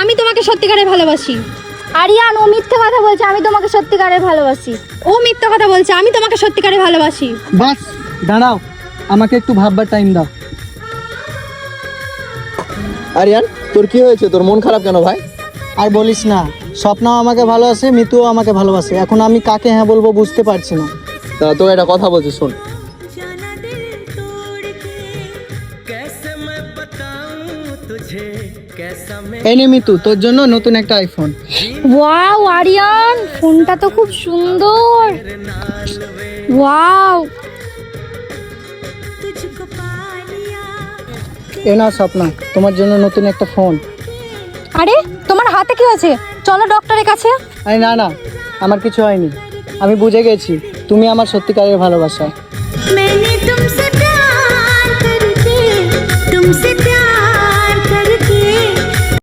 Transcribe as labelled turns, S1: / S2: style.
S1: আমি তোমাকে সত্যিকারে ভালোবাসি।
S2: আরিয়ান, ও মিথ্যে কথা বলছে, আমি তোমাকে সত্যিকারে ভালোবাসি।
S1: ও মিথ্যা কথা বলছে, আমি তোমাকে সত্যিকারে ভালোবাসি।
S3: বাস, দাঁড়াও, আমাকে একটু ভাববার টাইম দাও।
S4: আরিয়ান, তোর কি হয়েছে? তোর মন খারাপ কেন ভাই?
S3: আর বলিস না, স্বপ্নাও আমাকে ভালোবাসে, মিতুও আমাকে ভালোবাসে, এখন আমি কাকে হ্যাঁ বলবো বুঝতে পারছি না।
S4: দাঁড়া, তোকে একটা কথা বলছি, শোন।
S3: এই নে মিতু, তোর জন্য নতুন একটা আইফোন।
S2: ওয়াও আরিয়ান, ফোনটা তো খুব সুন্দর। ওয়াও।
S3: এ না স্বপ্না, তোমার জন্য নতুন একটা ফোন।
S2: আরে তোমার হাতে কি হয়েছে? চলো ডক্টরের কাছে।
S3: আরে না না, আমার কিছু হয়নি, আমি বুঝে গেছি তুমি আমার সত্যিকারের ভালোবাসা।
S5: मैंने तुमसे